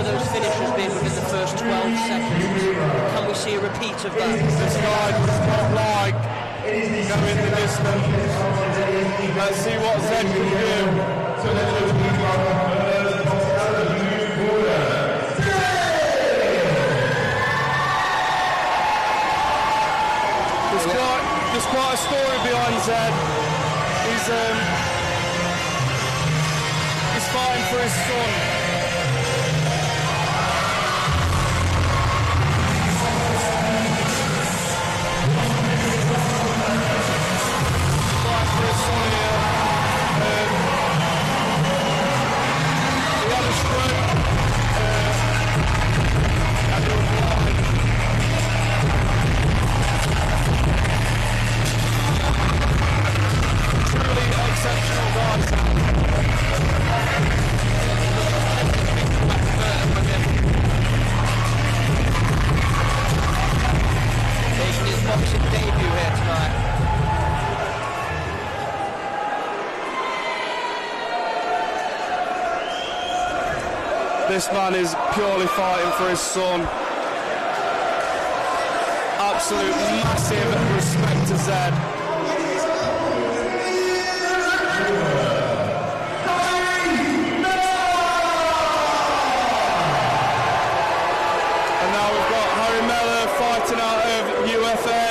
of those finishers being within the first 12 seconds. Can we see a repeat of that? This guy does not like going the distance. Let's see what Zed can do. There's quite a story behind Zed. He's fighting for his son. Making his boxing debut here tonight. This man is purely fighting for his son. Absolute massive respect to Zed. And now we've got Harry Mellor fighting out of UFA.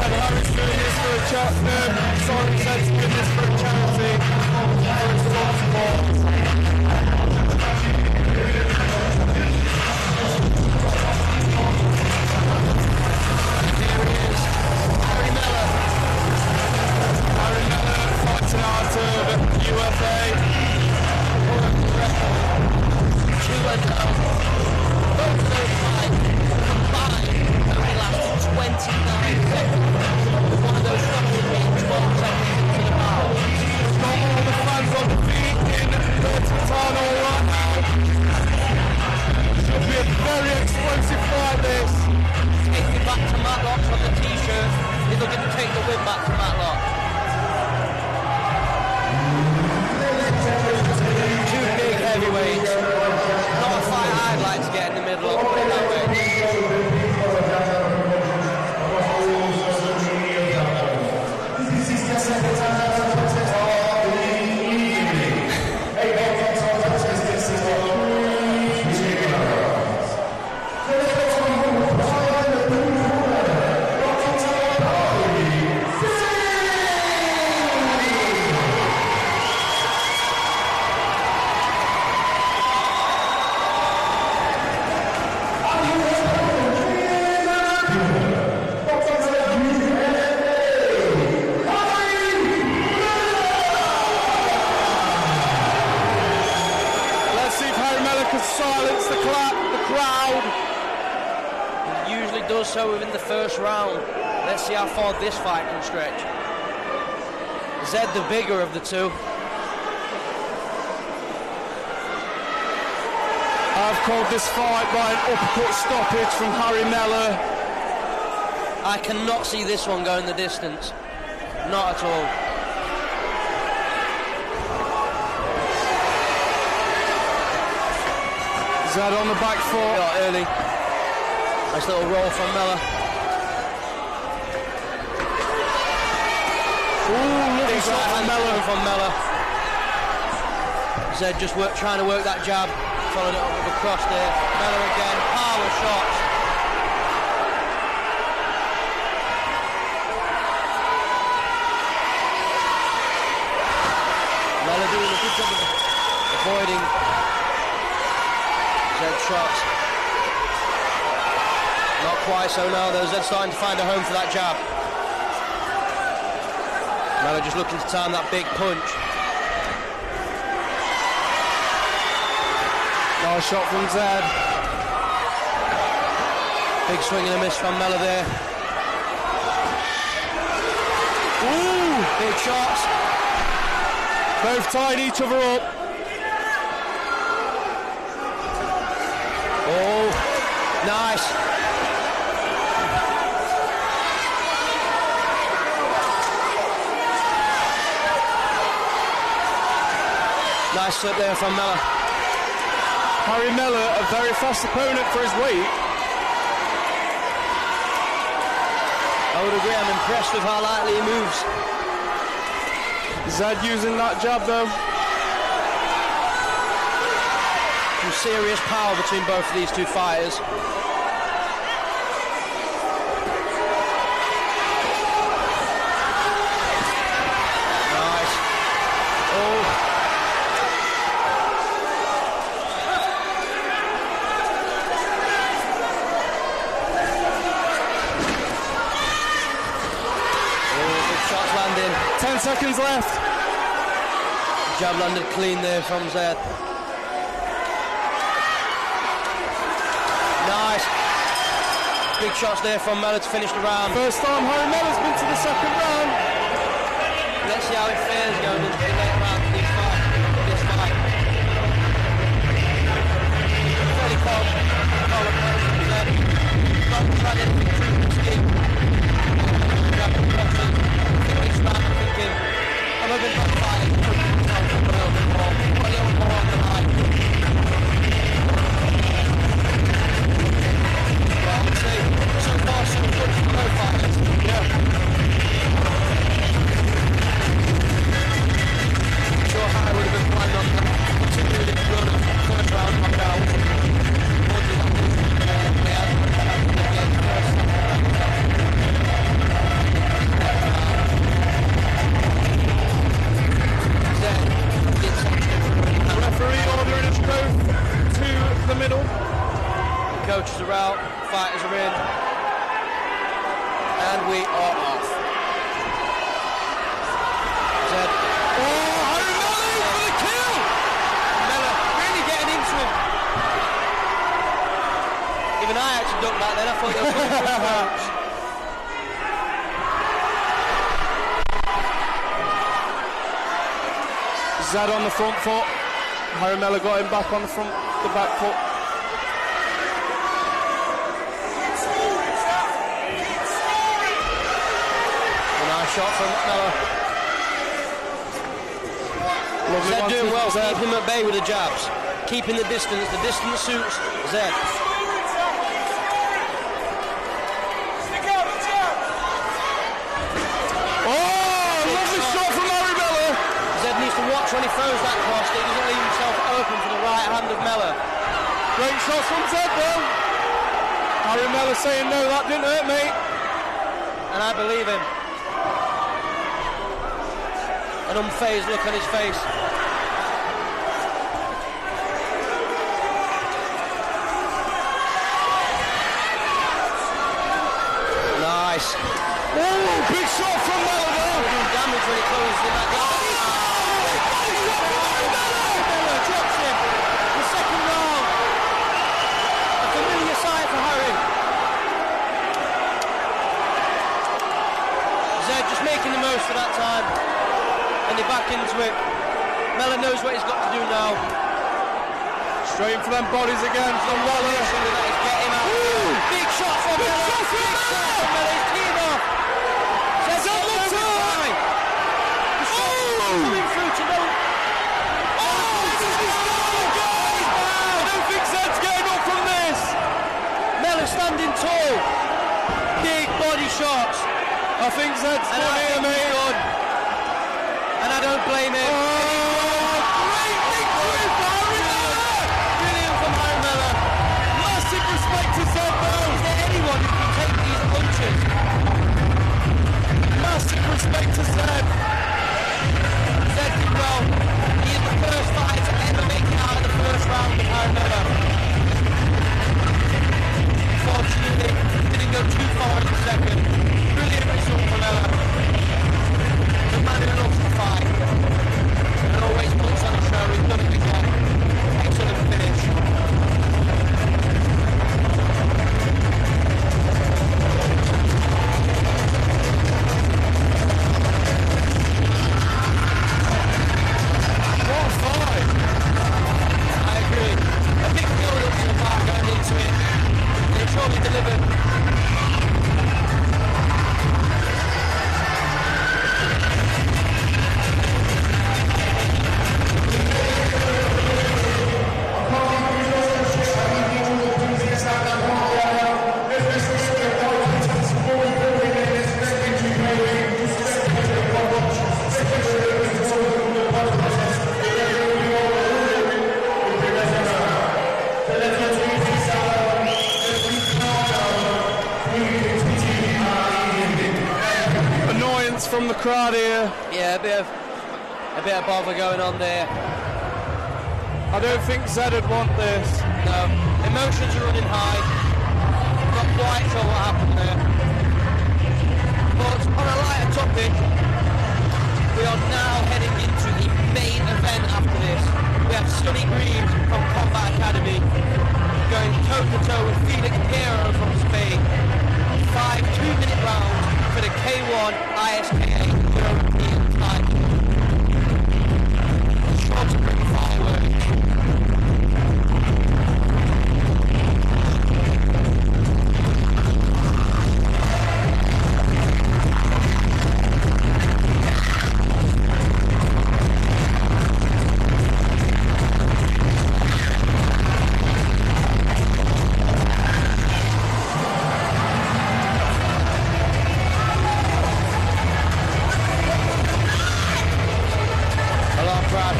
Harry's doing this for a charity. Simon said's doing this for a charity. For his son's support. Here he is, Harry Mellor. Harry Mellor fighting out of UFA. 2-0. Both of those fights combined only lasted 29 seconds. One of those shots has been 12 seconds into the bout. Got all the fans on the feet in Burton right now. Should be a very explosive fight, this. Taking it back to Matlock on the t-shirt. He's looking to take the win back to Matlock. Two big heavyweights. Not a fight I'd like to get in the middle of, put it that way. Silence the crowd. He usually does so within the first round. Let's see how far this fight can stretch. Zed the bigger of the two. I've called this fight by an uppercut stoppage from Harry Mellor. I cannot see this one going the distance. Not at all. Zed on the back foot. Got early. Nice little roll from Mellor. Ooh, lovely shot from Mellor. Zed just trying to work that jab. Followed it up with a cross there. Mellor again. Power shots. Mellor doing a good job of avoiding Zed's shots. Not quite so now though. Zed's starting to find a home for that jab. Mellor just looking to time that big punch. Nice shot from Zed. Big swing and a miss from Mellor there. Ooh! Big shots. Both tied each other up. Oh, nice. Nice slip there from Mellor. Harry Mellor, a very fast opponent for his weight. I would agree, I'm impressed with how lightly he moves. Zed using that jab though. Some serious power between both of these two fighters. Nice. Oh. Shots landing. 10 seconds left. Jab landed clean there from Zed. Nice. Big shots there from Mellor to finish the round. First time Harry Mellor's been to the second round. Let's see how it fares going into the late round of this fight. Fairly calm approach from Zed. Not tried anything too risky. I'm a bit not fighting, put a little bit more on the line. Well, I would say, so far so good for both fighters. Yeah. I'm sure Harry would have been planning on continuing his run of first round knockout. Referee ordering us both to the middle. Coaches are out, fighters are in, and we are off. Zed. Oh, Harry Mellor for the kill! Mellor really getting into him. Even I actually ducked back then, I thought he was going for a punch. Zed on the front foot. Harry Mellor got him back on the back foot. A nice shot from Mellor. Zed doing well, keeping him at bay with the jabs. Keeping the distance suits Zed. Needs to watch when he throws that cross, that he doesn't leave himself open for the right hand of Mellor. Great shots from Zed though. Harry Mellor saying no, that didn't hurt me. And I believe him. An unfazed look on his face. Nice. Oh, big shot from Mellor though. Doing damage when he closes in that guy. Drops him. The second round. A familiar sight for Harry. Zed just making the most of that time. And they're back into it. Mellor knows what he's got to do now. Straight for them bodies again from Mellor. Get him out. Big shot from Mellor. Big shot from Mellor. He's clean off. Zed's got no time. The shot coming through to no. Standing tall, big body shots. I think Zed's done here, mate. And I don't blame him. Great victory for Harry Mellor! Brilliant from Harry Mellor. Massive respect to Zed though. Is there anyone who can take these punches? Massive respect to Zed. Zed did well. He is the first fighter to ever make it out of the first round of Harry Mellor. Unfortunately, didn't go too far in the second. Brilliant result for Mellor. The man who loves the fight. And delivered. From the crowd here. Yeah, a bit of bother going on there. I don't think Zed would want this. No, emotions are running high. Not quite sure what happened there. But on a lighter topic, we are now heading into the main event after this. We have Sonny Green from Combat Academy going toe-to-toe with Felix Hero from Spain. 5 2-minute rounds for the K1 ISKA European title. Sure to bring fireworks.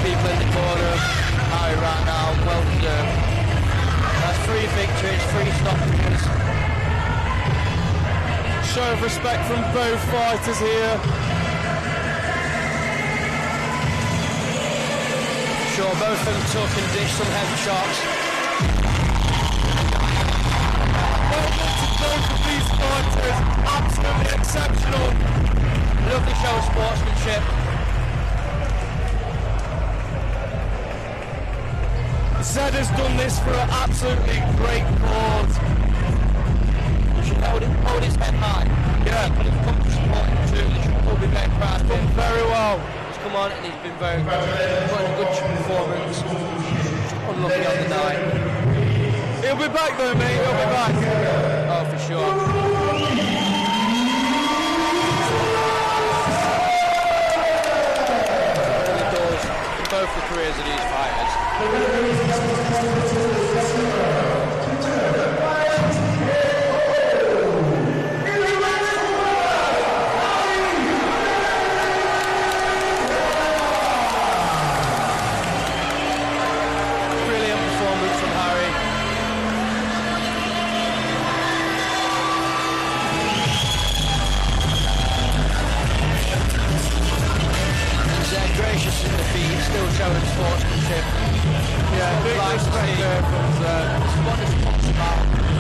People in the corner, Harry right now, well deserved. That's 3 victories, 3 stoppages. Show of respect from both fighters here. Sure, both of them took and dished some heavy shots. Well done to both of these fighters, absolutely exceptional. Lovely show of sportsmanship. Zed has done this for an absolutely great cause. You should hold his head high. Yeah. People have come to support him too. They should all be very proud of him. Very well. He's come on and he's been very good. He's got a good performance. Unlucky on the night. He'll be back though, mate. He'll be back. Oh, for sure. Both the careers of these fighters. Brilliant performance from Harry. Gracious in defeat, still showing sportsmanship. Yeah, big respect there from Zed. What this talks about.